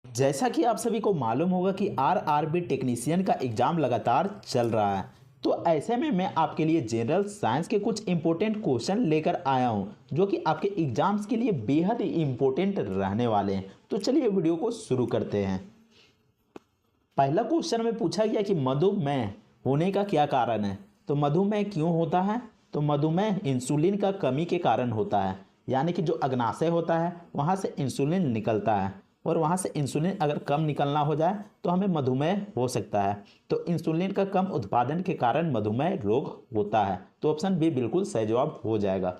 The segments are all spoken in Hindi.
जैसा कि आप सभी को मालूम होगा कि आरआरबी टेक्नीशियन का एग्ज़ाम लगातार चल रहा है। तो ऐसे में मैं आपके लिए जनरल साइंस के कुछ इंपॉर्टेंट क्वेश्चन लेकर आया हूं जो कि आपके एग्ज़ाम्स के लिए बेहद ही इम्पोर्टेंट रहने वाले हैं। तो चलिए वीडियो को शुरू करते हैं। पहला क्वेश्चन में पूछा गया कि मधुमेह होने का क्या कारण है। तो मधुमेह क्यों होता है। तो मधुमेह इंसुलिन का कमी के कारण होता है, यानी कि जो अग्नाशय होता है वहाँ से इंसुलिन निकलता है और वहाँ से इंसुलिन अगर कम निकलना हो जाए तो हमें मधुमेह हो सकता है। तो इंसुलिन का कम उत्पादन के कारण मधुमेह रोग होता है। तो ऑप्शन बी बिल्कुल सही जवाब हो जाएगा।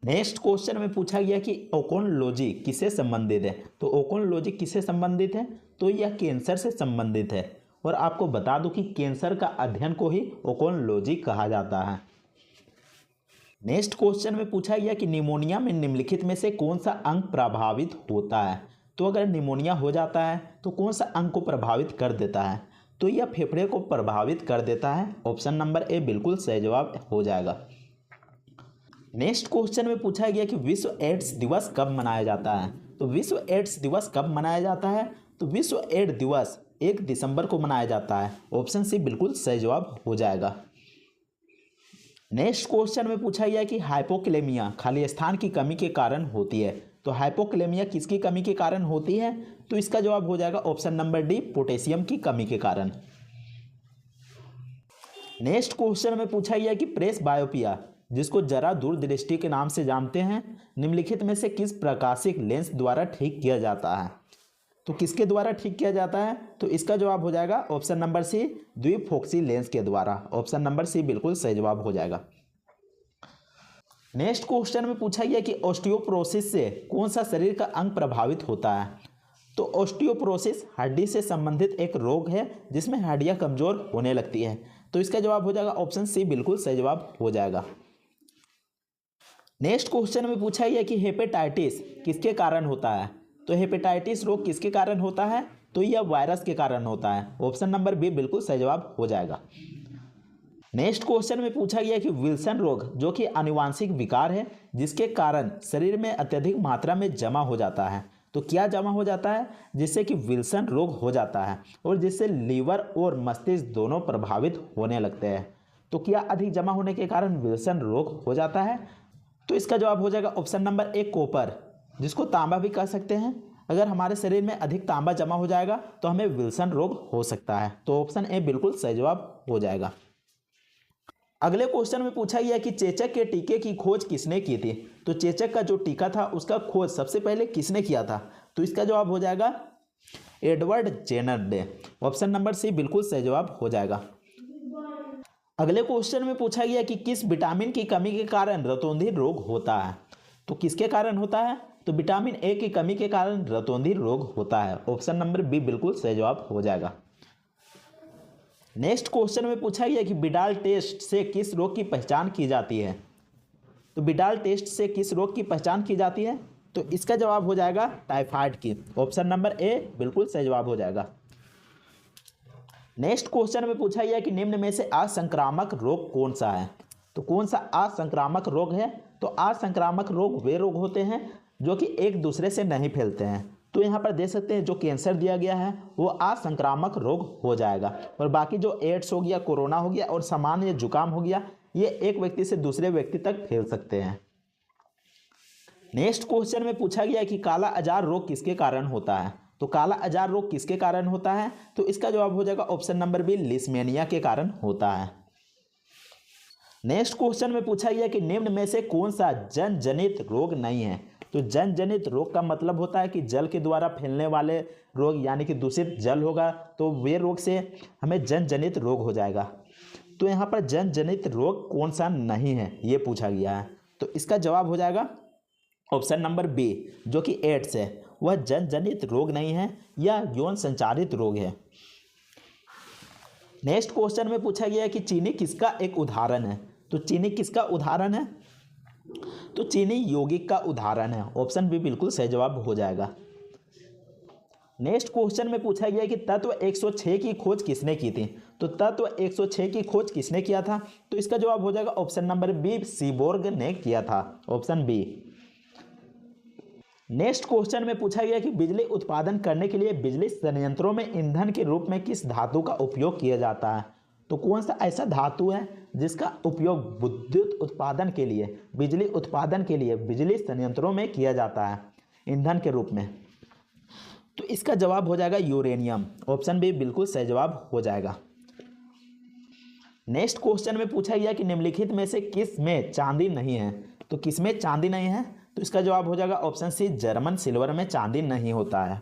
नेक्स्ट क्वेश्चन में पूछा गया कि ओकोनोलॉजी किससे संबंधित है। तो ओकोनोलॉजी किससे संबंधित है। तो यह कैंसर से संबंधित है और आपको बता दूं कि कैंसर का अध्ययन को ही ओकोनोलॉजी कहा जाता है। नेक्स्ट क्वेश्चन में पूछा गया कि निमोनिया में निम्नलिखित में से कौन सा अंग प्रभावित होता है। तो अगर निमोनिया हो जाता है तो कौन सा अंग को प्रभावित कर देता है। तो यह फेफड़े को प्रभावित कर देता है। ऑप्शन नंबर ए बिल्कुल सही जवाब हो जाएगा। नेक्स्ट क्वेश्चन में पूछा गया कि विश्व एड्स दिवस कब मनाया जाता है। तो विश्व एड्स दिवस कब मनाया जाता है। तो विश्व एड्स दिवस 1 दिसंबर को मनाया जाता है। ऑप्शन सी बिल्कुल सही जवाब हो जाएगा। नेक्स्ट क्वेश्चन में पूछा गया कि हाइपोकैलेमिया खाली स्थान की कमी के कारण होती है। तो हाइपोकैलेमिया किसकी कमी के कारण होती है। तो इसका जवाब हो जाएगा ऑप्शन नंबर डी पोटेशियम की कमी के कारण। नेक्स्ट क्वेश्चन में पूछा गया कि प्रेस बायोपिया जिसको जरा दूरदृष्टि के नाम से जानते हैं, निम्नलिखित में से किस प्रकाशिक लेंस द्वारा ठीक किया जाता है। तो किसके द्वारा ठीक किया जाता है। तो इसका जवाब हो जाएगा ऑप्शन नंबर सी द्विफोक्सी लेंस के द्वारा। ऑप्शन नंबर सी बिल्कुल सही जवाब हो जाएगा। नेक्स्ट क्वेश्चन में पूछा गया कि ऑस्टियोपोरोसिस से कौन सा शरीर का अंग प्रभावित होता है। तो ऑस्टियोपोरोसिस हड्डी से संबंधित एक रोग है जिसमें हड्डियां कमजोर होने लगती है। तो इसका जवाब हो जाएगा ऑप्शन सी बिल्कुल सही जवाब हो जाएगा। नेक्स्ट क्वेश्चन में पूछा गया कि हेपेटाइटिस किसके कारण होता है। तो हेपेटाइटिस रोग किसके कारण होता है। तो यह वायरस के कारण होता है। ऑप्शन नंबर बी बिल्कुल सही जवाब हो जाएगा। नेक्स्ट क्वेश्चन में पूछा गया कि विल्सन रोग जो कि आनुवांशिक विकार है जिसके कारण शरीर में अत्यधिक मात्रा में जमा हो जाता है। तो क्या जमा हो जाता है जिससे कि विल्सन रोग हो जाता है और जिससे लीवर और मस्तिष्क दोनों प्रभावित होने लगते हैं। तो क्या अधिक जमा होने के कारण विल्सन रोग हो जाता है। तो इसका जवाब हो जाएगा ऑप्शन नंबर ए कॉपर, जिसको तांबा भी कह सकते हैं। अगर हमारे शरीर में अधिक तांबा जमा हो जाएगा तो हमें विल्सन रोग हो सकता है। तो ऑप्शन ए बिल्कुल सही जवाब हो जाएगा। अगले क्वेश्चन में पूछा गया कि चेचक के टीके की खोज किसने की थी। तो चेचक का जो टीका था उसका खोज सबसे पहले किसने किया था। तो इसका जवाब हो जाएगा एडवर्ड जेनर ने। ऑप्शन नंबर सी बिल्कुल सही जवाब हो जाएगा। अगले क्वेश्चन में पूछा गया कि किस विटामिन की कमी के कारण रतौंधी रोग होता है। तो किसके कारण होता है। तो विटामिन ए की कमी के कारण रतौंधी रोग होता है। ऑप्शन नंबर बी बिल्कुल सही जवाब हो जाएगा। नेक्स्ट क्वेश्चन में पूछा गया कि बिडाल टेस्ट से किस रोग की पहचान की जाती है। तो बिडाल टेस्ट से किस रोग की पहचान की जाती है। तो इसका जवाब हो जाएगा टाइफाइड की। ऑप्शन नंबर ए बिल्कुल सही जवाब हो जाएगा। नेक्स्ट क्वेश्चन में पूछा गया कि निम्न में से असंक्रामक रोग कौन सा है। तो कौन सा असंक्रामक रोग है। तो असंक्रामक रोग वे रोग होते हैं जो कि एक दूसरे से नहीं फैलते हैं। तो यहाँ पर देख सकते हैं जो कैंसर दिया गया है वो असंक्रामक रोग हो जाएगा और बाकी जो एड्स हो गया, कोरोना हो गया और सामान्य जुकाम हो गया, ये एक व्यक्ति से दूसरे व्यक्ति तक फैल सकते हैं। नेक्स्ट क्वेश्चन में पूछा गया कि काला अजार रोग किसके कारण होता है। तो काला अजार रोग किसके कारण होता है। तो इसका जवाब हो जाएगा ऑप्शन नंबर बी लिस्मेनिया के कारण होता है। नेक्स्ट क्वेश्चन में पूछा गया कि निम्न में से कौन सा जन जनित रोग नहीं है। तो जन जनित रोग का मतलब होता है कि जल के द्वारा फैलने वाले रोग, यानी कि दूषित जल होगा तो वे रोग से हमें जन जनित रोग हो जाएगा। तो यहाँ पर जन जनित रोग कौन सा नहीं है ये पूछा गया है। तो इसका जवाब हो जाएगा ऑप्शन नंबर बी जो कि एड्स है, वह जन जनित रोग नहीं है, यह यौन संचारित रोग है। नेक्स्ट क्वेश्चन में पूछा गया कि चीनी किसका एक उदाहरण है। तो चीनी किसका उदाहरण है। तो चीनी यौगिक का उदाहरण है। ऑप्शन बी बिल्कुल सही जवाब हो जाएगा। नेक्स्ट क्वेश्चन में पूछा गया कि तत्व 106 की खोज किसने की थी। तो तत्व 106 की खोज किसने किया था। तो इसका जवाब हो जाएगा ऑप्शन नंबर बी सीबोर्ग ने किया था। Option B. नेक्स्ट क्वेश्चन में पूछा गया कि बिजली उत्पादन करने के लिए बिजली संयंत्रों में ईंधन के रूप में किस धातु का उपयोग किया जाता है। तो कौन सा ऐसा धातु है जिसका उपयोग विद्युत उत्पादन के लिए, बिजली उत्पादन के लिए बिजली संयंत्रों में किया जाता है ईंधन के रूप में। तो इसका जवाब हो जाएगा यूरेनियम। ऑप्शन बी बिल्कुल सही जवाब हो जाएगा। नेक्स्ट क्वेश्चन में पूछा गया कि निम्नलिखित में से किस में चांदी नहीं है। तो किस में चांदी नहीं है, तो इसका जवाब हो जाएगा ऑप्शन सी जर्मन सिल्वर में चांदी नहीं होता है।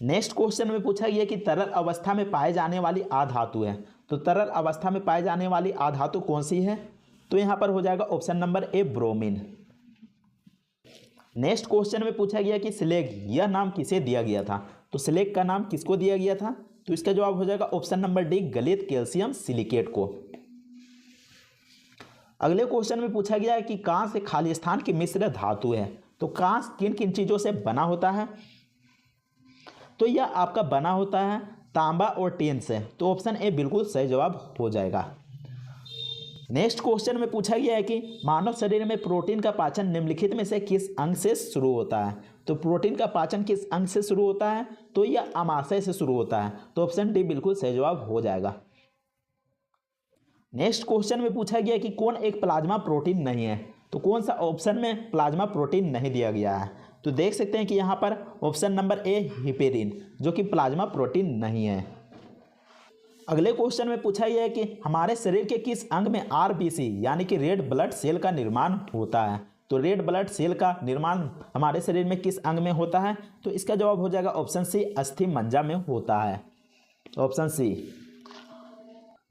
नेक्स्ट क्वेश्चन में पूछा गया कि तरल अवस्था में पाए जाने वाली आधातु है। तो तरल अवस्था में पाए जाने वाली आधातु कौन सी है, तो यहाँ पर हो जाएगा option number A bromine. Next question में पूछा गया कि स्लेग यह नाम किसे दिया गया था। तो स्लेग का नाम किसको दिया गया था, तो इसका जवाब हो जाएगा ऑप्शन नंबर डी गलित कैल्शियम सिलिकेट को। अगले क्वेश्चन में पूछा गया है कि कांस्य खाली स्थान की मिश्र धातु है। तो कांस्य किन किन चीज़ों से बना होता है, तो यह आपका बना होता है तांबा और टीन से। तो ऑप्शन ए बिल्कुल सही जवाब हो जाएगा। नेक्स्ट क्वेश्चन में पूछा गया है कि मानव शरीर में प्रोटीन का पाचन निम्नलिखित में से किस अंग से शुरू होता है। तो प्रोटीन का पाचन किस अंग से शुरू होता है, तो यह अमाशय से शुरू होता है। तो ऑप्शन डी बिल्कुल सही जवाब हो जाएगा। नेक्स्ट क्वेश्चन में पूछा गया कि कौन एक प्लाज्मा प्रोटीन नहीं है। तो कौन सा ऑप्शन में प्लाज्मा प्रोटीन नहीं दिया गया है, तो देख सकते हैं कि यहाँ पर ऑप्शन नंबर ए हिपेरिन जो कि प्लाज्मा प्रोटीन नहीं है। अगले क्वेश्चन में पूछा गया है कि हमारे शरीर के किस अंग में आरबीसी यानी कि रेड ब्लड सेल का निर्माण होता है। तो रेड ब्लड सेल का निर्माण हमारे शरीर में किस अंग में होता है, तो इसका जवाब हो जाएगा ऑप्शन सी अस्थि मज्जा में होता है। Option C.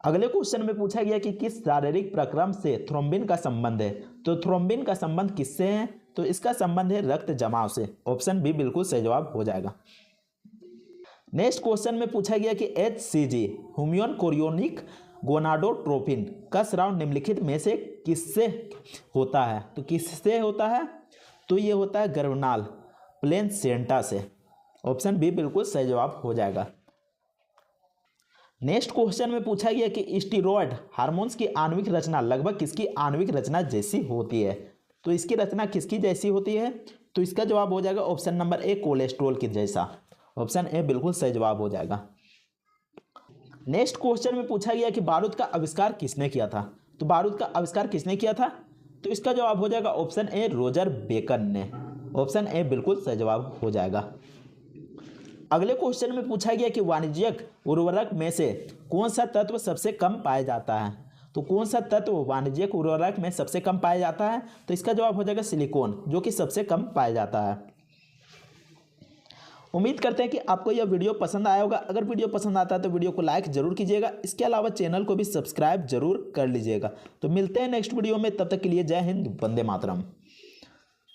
अगले क्वेश्चन में पूछा गया कि किस शारीरिक प्रक्रम से थ्रोम्बिन का संबंध है। तो थ्रोम्बिन का संबंध किससे है, तो इसका संबंध है रक्त जमाव से। ऑप्शन बी बिल्कुल सही जवाब हो जाएगा। नेक्स्ट क्वेश्चन में पूछा गया कि HCG ह्यूमन कोरियोनिक गोनाडोट्रोपिन का स्राव निम्नलिखित में से किससे होता है। तो किससे होता है, तो ये होता है गर्भनाल प्लेसेंटा से। ऑप्शन बी बिल्कुल सही जवाब हो जाएगा। नेक्स्ट क्वेश्चन में पूछा गया कि स्टीरॉयड हार्मोन्स की आणविक रचना लगभग किसकी आणविक रचना जैसी होती है। तो इसकी रचना किसकी जैसी होती है, तो इसका जवाब हो जाएगा ऑप्शन नंबर ए कोलेस्ट्रॉल की जैसा। ऑप्शन ए बिल्कुल सही जवाब हो जाएगा। नेक्स्ट क्वेश्चन में पूछा गया कि बारूद का आविष्कार किसने किया था। तो बारूद का आविष्कार किसने किया था, तो इसका जवाब हो जाएगा ऑप्शन ए रोजर बेकन ने। ऑप्शन ए बिल्कुल सही जवाब हो जाएगा। अगले क्वेश्चन में पूछा गया कि वाणिज्यिक उर्वरक में से कौन सा तत्व सबसे कम पाया जाता है। तो कौन सा तत्व वाणिज्यिक उर्वरक में सबसे कम पाया जाता है, तो इसका जवाब हो जाएगा सिलिकॉन जो कि सबसे कम पाया जाता है। उम्मीद करते हैं कि आपको यह वीडियो पसंद आया होगा। अगर वीडियो पसंद आता है तो वीडियो को लाइक जरूर कीजिएगा। इसके अलावा चैनल को भी सब्सक्राइब जरूर कर लीजिएगा। तो मिलते हैं नेक्स्ट वीडियो में, तब तक के लिए जय हिंद, वंदे मातरम।